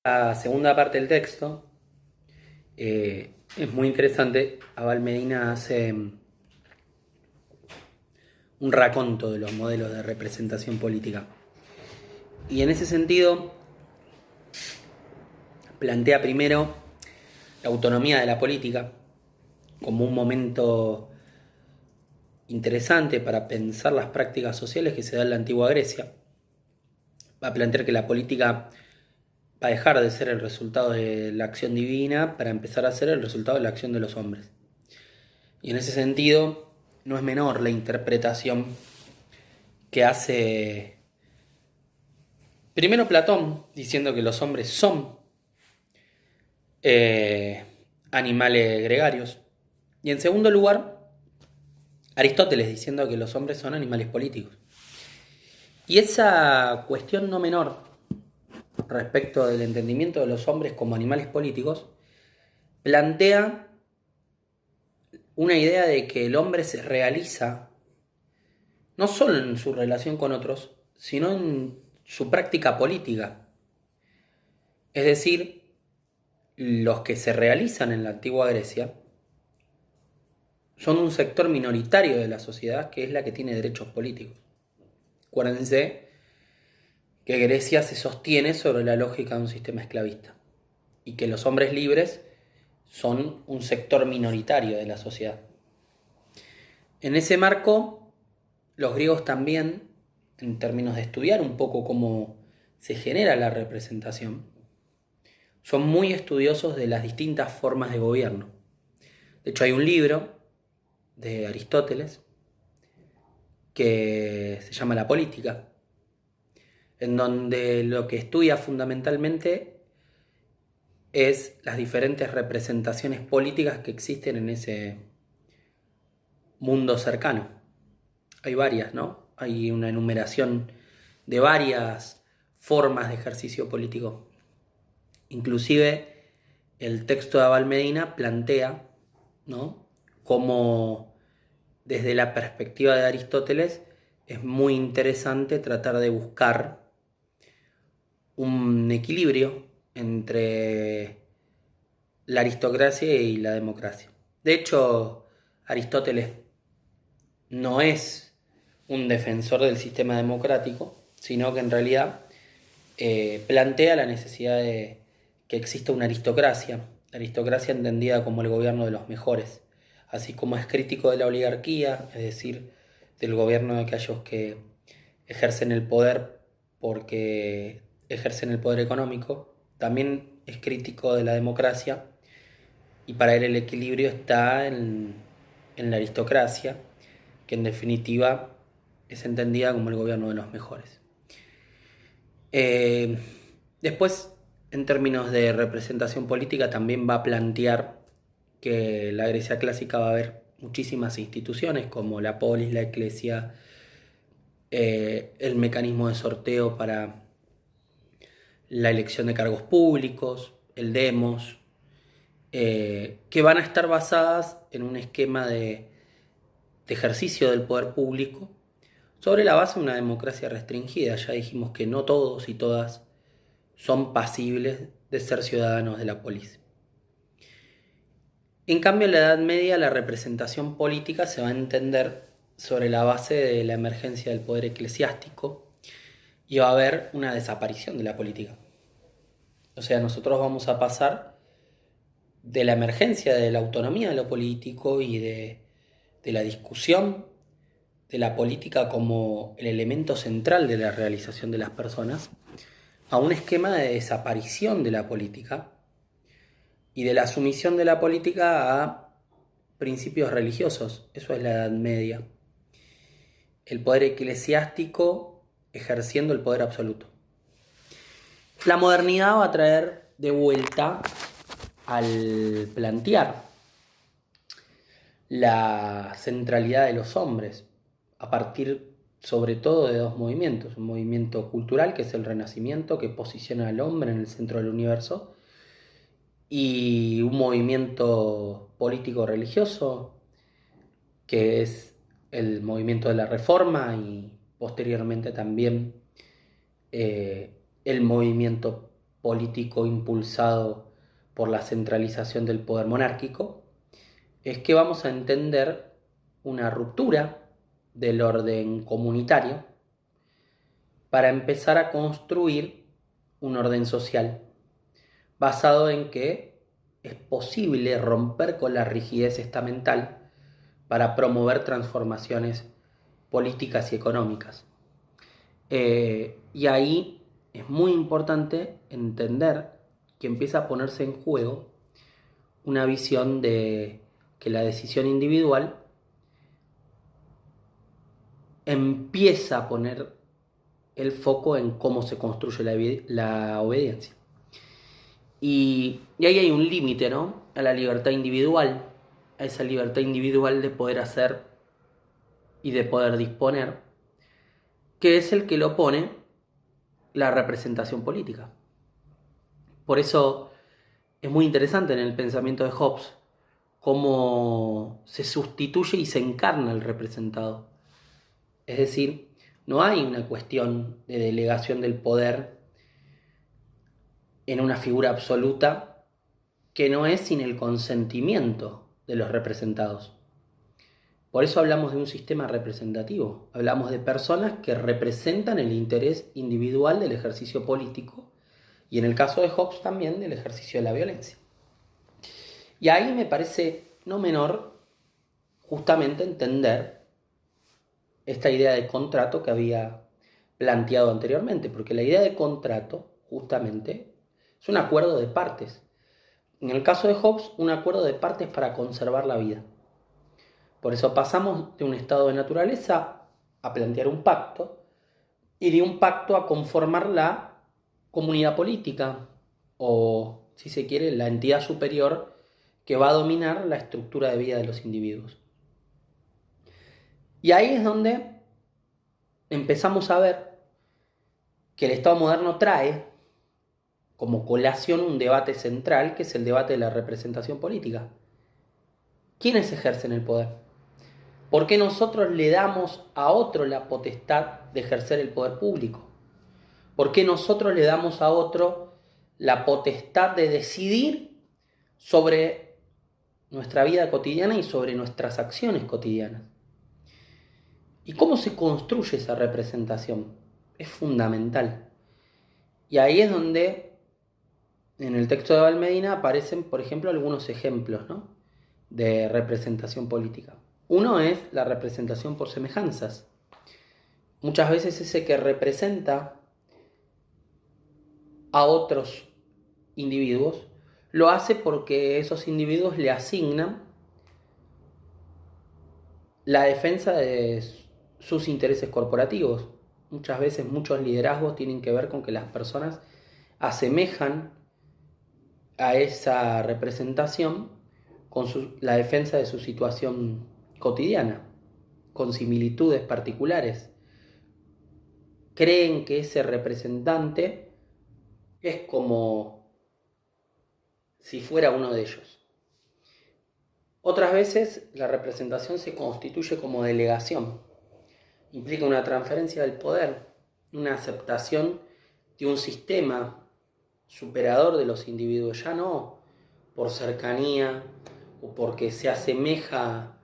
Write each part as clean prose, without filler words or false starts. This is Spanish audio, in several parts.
La segunda parte del texto es muy interesante. Abal Medina hace un raconto de los modelos de representación política. Y en ese sentido plantea primero la autonomía de la política como un momento interesante para pensar las prácticas sociales que se dan en la antigua Grecia. Va a plantear que la política va a dejar de ser el resultado de la acción divina para empezar a ser el resultado de la acción de los hombres. Y en ese sentido, no es menor la interpretación que hace primero Platón, diciendo que los hombres son eh, animales gregarios. Y en segundo lugar, Aristóteles, diciendo que los hombres son animales políticos. Y esa cuestión no menor respecto del entendimiento de los hombres como animales políticos plantea una idea de que el hombre se realiza no solo en su relación con otros, sino en su práctica política. Es decir, los que se realizan en la antigua Grecia son un sector minoritario de la sociedad que es la que tiene derechos políticos. Acuérdense que Grecia se sostiene sobre la lógica de un sistema esclavista y que los hombres libres son un sector minoritario de la sociedad. En ese marco, los griegos también, en términos de estudiar un poco cómo se genera la representación, son muy estudiosos de las distintas formas de gobierno. De hecho, hay un libro de Aristóteles que se llama La Política, en donde lo que estudia fundamentalmente es las diferentes representaciones políticas que existen en ese mundo cercano. Hay varias, ¿no? Hay una enumeración de varias formas de ejercicio político. Inclusive el texto de Abal Medina plantea, ¿no?, cómo desde la perspectiva de Aristóteles es muy interesante tratar de buscar un equilibrio entre la aristocracia y la democracia. De hecho, Aristóteles no es un defensor del sistema democrático, sino que en realidad plantea la necesidad de que exista una aristocracia, la aristocracia entendida como el gobierno de los mejores, así como es crítico de la oligarquía, es decir, del gobierno de aquellos que ejercen el poder porque ejercen el poder económico, también es crítico de la democracia y para él el equilibrio está en la aristocracia, que en definitiva es entendida como el gobierno de los mejores. Eh, Después, en términos de representación política, también va a plantear que la Grecia clásica va a haber muchísimas instituciones como la polis, la iglesia, el mecanismo de sorteo para la elección de cargos públicos, el demos, que van a estar basadas en un esquema de ejercicio del poder público sobre la base de una democracia restringida. Ya dijimos que no todos y todas son pasibles de ser ciudadanos de la polis. En cambio, en la Edad Media la representación política se va a entender sobre la base de la emergencia del poder eclesiástico y va a haber una desaparición de la política. O sea, nosotros vamos a pasar de la emergencia de la autonomía de lo político y de la discusión de la política como el elemento central de la realización de las personas a un esquema de desaparición de la política y de la sumisión de la política a principios religiosos. Eso es la Edad Media. El poder eclesiástico ejerciendo el poder absoluto. La modernidad va a traer de vuelta al plantear la centralidad de los hombres a partir sobre todo de dos movimientos. Un movimiento cultural, que es el Renacimiento, que posiciona al hombre en el centro del universo, y un movimiento político-religioso, que es el movimiento de la Reforma y posteriormente también el movimiento político impulsado por la centralización del poder monárquico, es que vamos a entender una ruptura del orden comunitario para empezar a construir un orden social basado en que es posible romper con la rigidez estamental para promover transformaciones políticas y económicas. Y ahí es muy importante entender que empieza a ponerse en juego una visión de que la decisión individual empieza a poner el foco en cómo se construye la obediencia. Y ahí hay un límite, ¿no? A la libertad individual, a esa libertad individual de poder hacer y de poder disponer, que es el que lo pone la representación política. Por eso es muy interesante en el pensamiento de Hobbes cómo se sustituye y se encarna el representado. Es decir, no hay una cuestión de delegación del poder en una figura absoluta que no es sin el consentimiento de los representados. Por eso hablamos de un sistema representativo, hablamos de personas que representan el interés individual del ejercicio político y en el caso de Hobbes también del ejercicio de la violencia. Y ahí me parece no menor justamente entender esta idea de contrato que había planteado anteriormente, porque la idea de contrato justamente es un acuerdo de partes. En el caso de Hobbes, un acuerdo de partes para conservar la vida. Por eso pasamos de un estado de naturaleza a plantear un pacto y de un pacto a conformar la comunidad política o, si se quiere, la entidad superior que va a dominar la estructura de vida de los individuos. Y ahí es donde empezamos a ver que el Estado moderno trae como colación un debate central, que es el debate de la representación política. ¿Quiénes ejercen el poder? ¿Por qué nosotros le damos a otro la potestad de ejercer el poder público? ¿Por qué nosotros le damos a otro la potestad de decidir sobre nuestra vida cotidiana y sobre nuestras acciones cotidianas? ¿Y cómo se construye esa representación? Es fundamental. Y ahí es donde en el texto de Valmedina aparecen, por ejemplo, algunos ejemplos, ¿no?, de representación política. Uno es la representación por semejanzas. Muchas veces ese que representa a otros individuos lo hace porque esos individuos le asignan la defensa de sus intereses corporativos. Muchas veces muchos liderazgos tienen que ver con que las personas asemejan a esa representación con la defensa de su situación cotidiana, con similitudes particulares. Creen que ese representante es como si fuera uno de ellos. Otras veces la representación se constituye como delegación. Implica una transferencia del poder, una aceptación de un sistema superador de los individuos, ya no por cercanía o porque se asemeja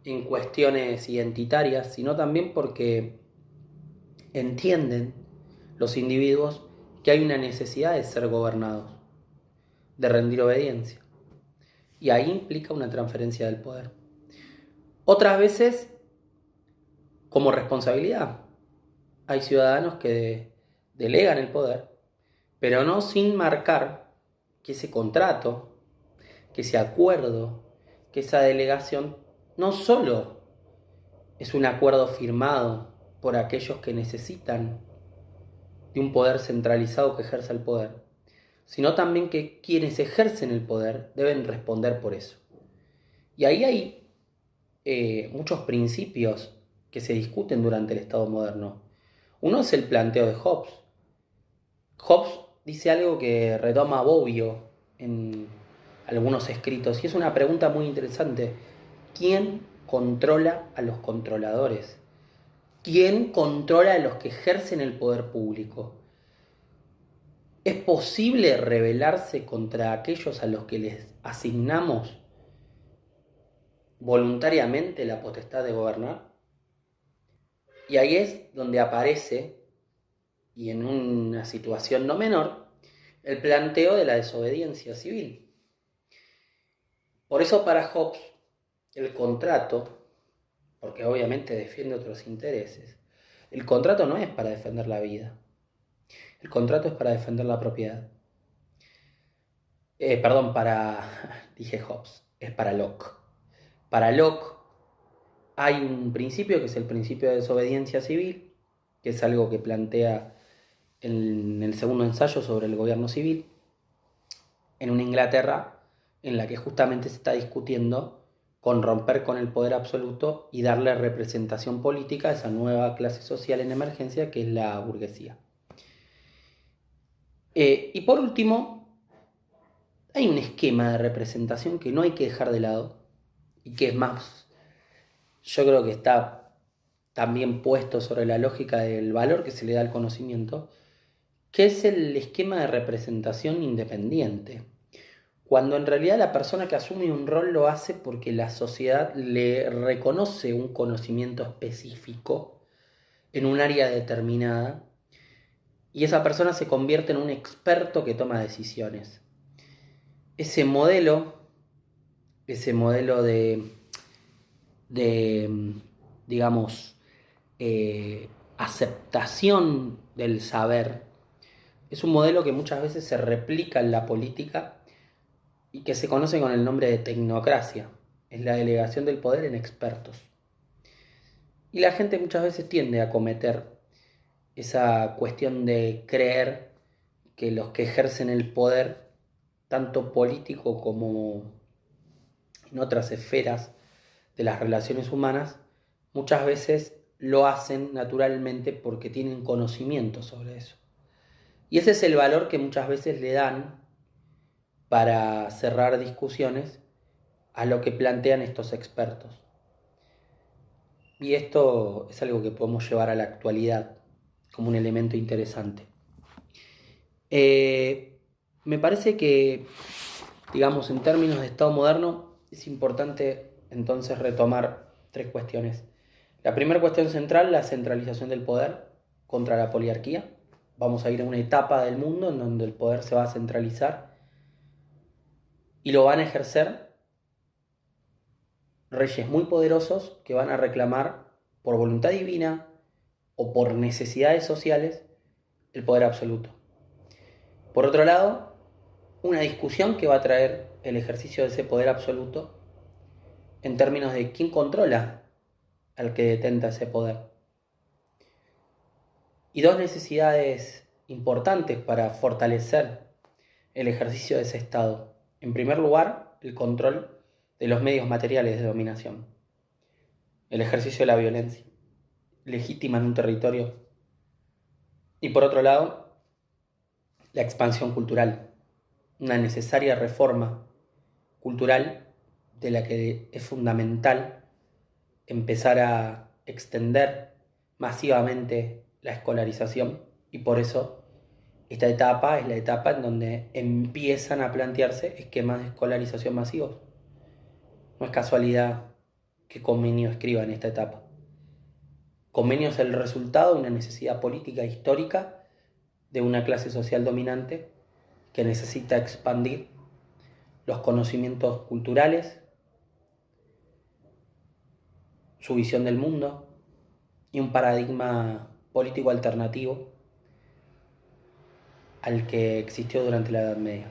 en cuestiones identitarias, sino también porque entienden los individuos que hay una necesidad de ser gobernados, de rendir obediencia. Y ahí implica una transferencia del poder. Otras veces, como responsabilidad. Hay ciudadanos que delegan el poder, pero no sin marcar que ese contrato, que ese acuerdo, que esa delegación no solo es un acuerdo firmado por aquellos que necesitan de un poder centralizado que ejerza el poder, sino también que quienes ejercen el poder deben responder por eso. Y ahí hay muchos principios que se discuten durante el Estado moderno. Uno es el planteo de Hobbes. Hobbes dice algo que retoma Bobbio en algunos escritos, y es una pregunta muy interesante. ¿Quién controla a los controladores? ¿Quién controla a los que ejercen el poder público? ¿Es posible rebelarse contra aquellos a los que les asignamos voluntariamente la potestad de gobernar? Y ahí es donde aparece, y en una situación no menor, el planteo de la desobediencia civil. Por eso para Hobbes el contrato, porque obviamente defiende otros intereses, el contrato no es para defender la vida, el contrato es para defender la propiedad. Dije Hobbes, es para Locke. Para Locke hay un principio que es el principio de desobediencia civil, que es algo que plantea en el segundo ensayo sobre el gobierno civil, en una Inglaterra en la que justamente se está discutiendo con romper con el poder absoluto y darle representación política a esa nueva clase social en emergencia que es la burguesía. Y por último, hay un esquema de representación que no hay que dejar de lado y que es más, yo creo que está también puesto sobre la lógica del valor que se le da al conocimiento, que es el esquema de representación independiente. Cuando en realidad la persona que asume un rol lo hace porque la sociedad le reconoce un conocimiento específico en un área determinada y esa persona se convierte en un experto que toma decisiones. Ese modelo de digamos, aceptación del saber, es un modelo que muchas veces se replica en la política y que se conoce con el nombre de tecnocracia. Es la delegación del poder en expertos. Y la gente muchas veces tiende a cometer esa cuestión de creer que los que ejercen el poder, tanto político como en otras esferas de las relaciones humanas, muchas veces lo hacen naturalmente porque tienen conocimiento sobre eso. Y ese es el valor que muchas veces le dan para cerrar discusiones a lo que plantean estos expertos. Y esto es algo que podemos llevar a la actualidad como un elemento interesante. Me parece que, digamos, en términos de Estado moderno, es importante entonces retomar tres cuestiones. La primera cuestión central, la centralización del poder contra la poliarquía. Vamos a ir a una etapa del mundo en donde el poder se va a centralizar y lo van a ejercer reyes muy poderosos que van a reclamar por voluntad divina o por necesidades sociales el poder absoluto. Por otro lado, una discusión que va a traer el ejercicio de ese poder absoluto en términos de quién controla al que detenta ese poder. Y dos necesidades importantes para fortalecer el ejercicio de ese Estado. En primer lugar, el control de los medios materiales de dominación. El ejercicio de la violencia legítima en un territorio. Y por otro lado, la expansión cultural. Una necesaria reforma cultural de la que es fundamental empezar a extender masivamente la escolarización y por eso esta etapa es la etapa en donde empiezan a plantearse esquemas de escolarización masivos. No es casualidad que Comenius escriba en esta etapa. Comenius es el resultado de una necesidad política e histórica de una clase social dominante que necesita expandir los conocimientos culturales, su visión del mundo y un paradigma político alternativo al que existió durante la Edad Media.